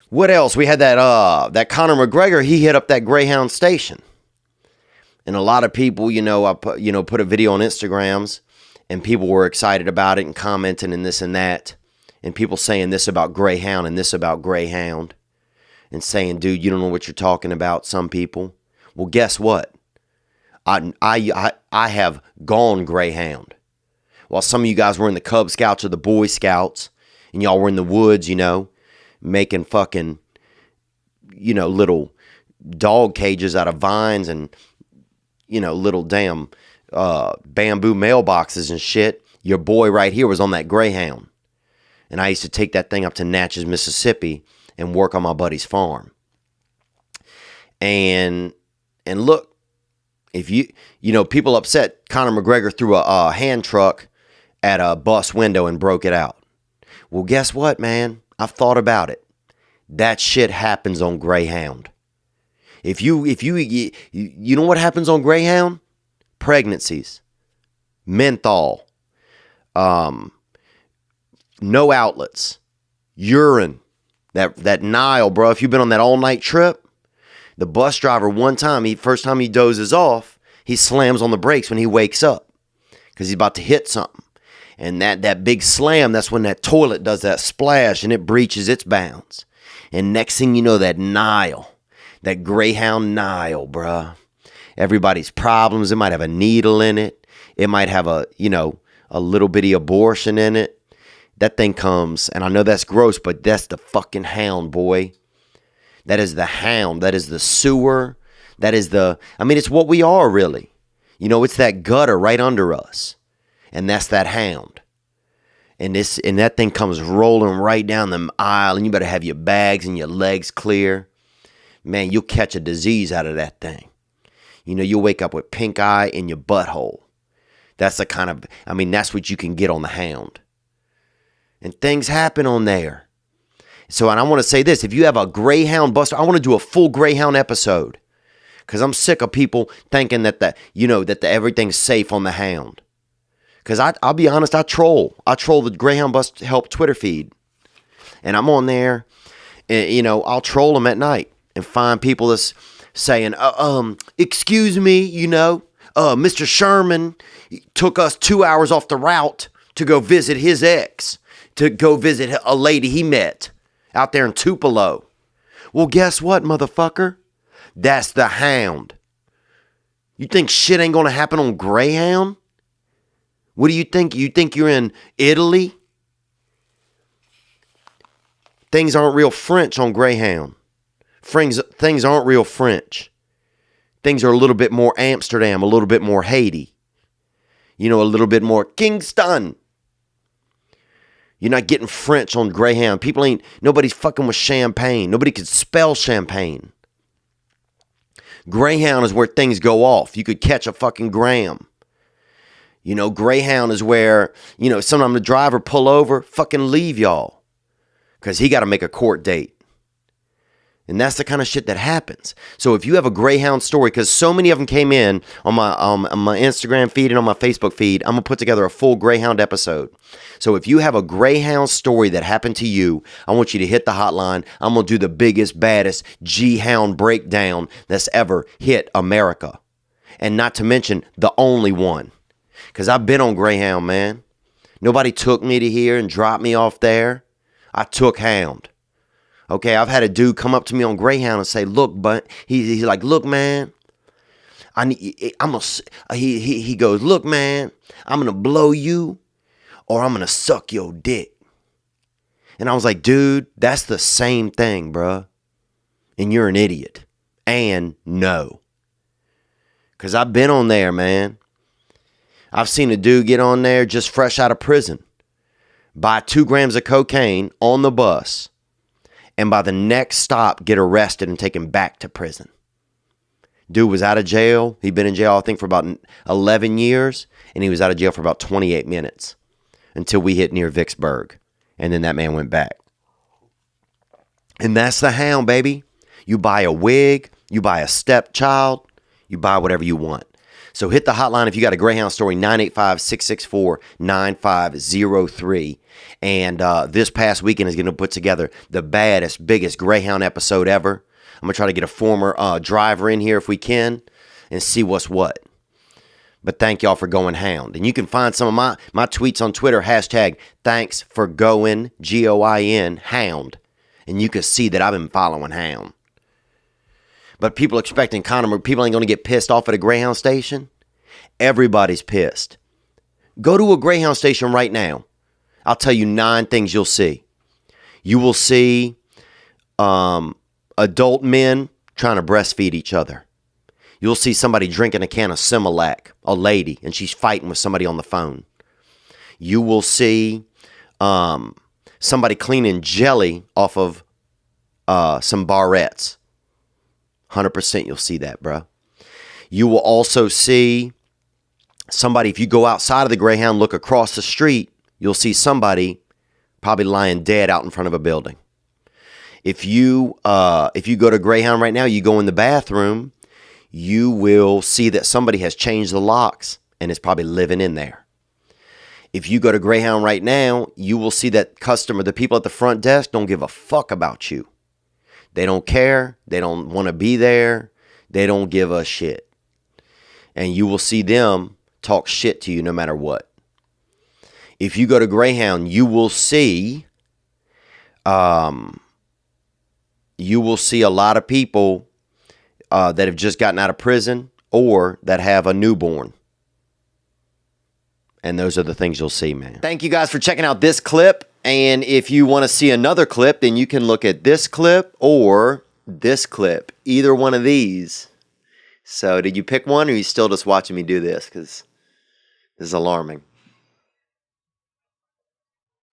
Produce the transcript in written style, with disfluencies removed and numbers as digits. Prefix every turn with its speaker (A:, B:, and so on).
A: What else? We had that Conor McGregor, he hit up that Greyhound station. And a lot of people, I put a video on Instagrams, and people were excited about it and commenting and this and that. And people saying this about Greyhound and this about Greyhound. And saying, dude, you don't know what you're talking about, some people. Well, guess what? I have gone Greyhound. While some of you guys were in the Cub Scouts or the Boy Scouts, and y'all were in the woods, making fucking, little dog cages out of vines and, little damn bamboo mailboxes and shit. Your boy right here was on that Greyhound. And I used to take that thing up to Natchez, Mississippi and work on my buddy's farm. And look, if people upset Conor McGregor threw a hand truck at a bus window and broke it out. Well, guess what, man? I've thought about it. That shit happens on Greyhound. If you know what happens on Greyhound? Pregnancies, menthol, no outlets, urine, that Nile, bro. If you've been on that all-night trip, the bus driver first time he dozes off, he slams on the brakes when he wakes up because he's about to hit something. And that big slam, that's when that toilet does that splash and it breaches its bounds. And next thing you know, that Nile, that Greyhound Nile, bruh. Everybody's problems. It might have a needle in it. It might have a little bitty abortion in it. That thing comes, and I know that's gross, but that's the fucking hound, boy. That is the hound. That is the sewer. That is it's what we are, really. It's that gutter right under us. And that's that hound. And that thing comes rolling right down the aisle, and you better have your bags and your legs clear. Man, you'll catch a disease out of that thing. You'll wake up with pink eye in your butthole. That's that's what you can get on the hound. And things happen on there. So, and I want to say this, if you have a Greyhound buster, I want to do a full Greyhound episode. Because I'm sick of people thinking that everything's safe on the hound. Because I'll be honest, I troll. I troll the Greyhound Bus Help Twitter feed. And I'm on there, and, I'll troll them at night and find people that's saying, excuse me, Mr. Sherman took us 2 hours off the route to go visit his ex, to go visit a lady he met out there in Tupelo. Well, guess what, motherfucker? That's the hound. You think shit ain't gonna happen on Greyhound? What do you think? You think you're in Italy? Things aren't real French on Greyhound. Things aren't real French. Things are a little bit more Amsterdam, a little bit more Haiti. A little bit more Kingston. You're not getting French on Greyhound. Nobody's fucking with champagne. Nobody could spell champagne. Greyhound is where things go off. You could catch a fucking gram. Greyhound is where, sometimes the driver pull over, fucking leave y'all. Because he got to make a court date. And that's the kind of shit that happens. So if you have a Greyhound story, because so many of them came in on my Instagram feed and on my Facebook feed, I'm going to put together a full Greyhound episode. So if you have a Greyhound story that happened to you, I want you to hit the hotline. I'm going to do the biggest, baddest G-Hound breakdown that's ever hit America. And not to mention the only one. Because I've been on Greyhound, man. Nobody took me to here and dropped me off there. I took Hound. Okay, I've had a dude come up to me on Greyhound and say, "Look, but he's like, look, man, he goes, look, man, I'm gonna blow you, or I'm gonna suck your dick." And I was like, dude, that's the same thing, bruh. And you're an idiot. And no, because I've been on there, man. I've seen a dude get on there just fresh out of prison, buy 2 grams of cocaine on the bus, and by the next stop, get arrested and taken back to prison. Dude was out of jail. He'd been in jail, I think, for about 11 years. And he was out of jail for about 28 minutes until we hit near Vicksburg. And then that man went back. And that's the Hound, baby. You buy a wig. You buy a stepchild. You buy whatever you want. So hit the hotline if you got a Greyhound story, 985-664-9503. And this past weekend is going to put together the baddest, biggest Greyhound episode ever. I'm going to try to get a former driver in here if we can and see what's what. But thank y'all for going Hound. And you can find some of my tweets on Twitter, hashtag thanks for going, Goin, Hound. And you can see that I've been following Hound. But people expecting Conor, people ain't going to get pissed off at a Greyhound station. Everybody's pissed. Go to a Greyhound station right now. I'll tell you 9 things you'll see. You will see adult men trying to breastfeed each other. You'll see somebody drinking a can of Similac, a lady, and she's fighting with somebody on the phone. You will see somebody cleaning jelly off of some barrettes. 100% you'll see that, bro. You will also see somebody, if you go outside of the Greyhound, look across the street, you'll see somebody probably lying dead out in front of a building. If you go to Greyhound right now, you go in the bathroom, you will see that somebody has changed the locks and is probably living in there. If you go to Greyhound right now, you will see that the people at the front desk don't give a fuck about you. They don't care. They don't want to be there. They don't give a shit. And you will see them talk shit to you no matter what. If you go to Greyhound, you will see a lot of people that have just gotten out of prison or that have a newborn. And those are the things you'll see, man. Thank you guys for checking out this clip. And if you want to see another clip, then you can look at this clip or this clip. Either one of these. So did you pick one or are you still just watching me do this? Because this is alarming.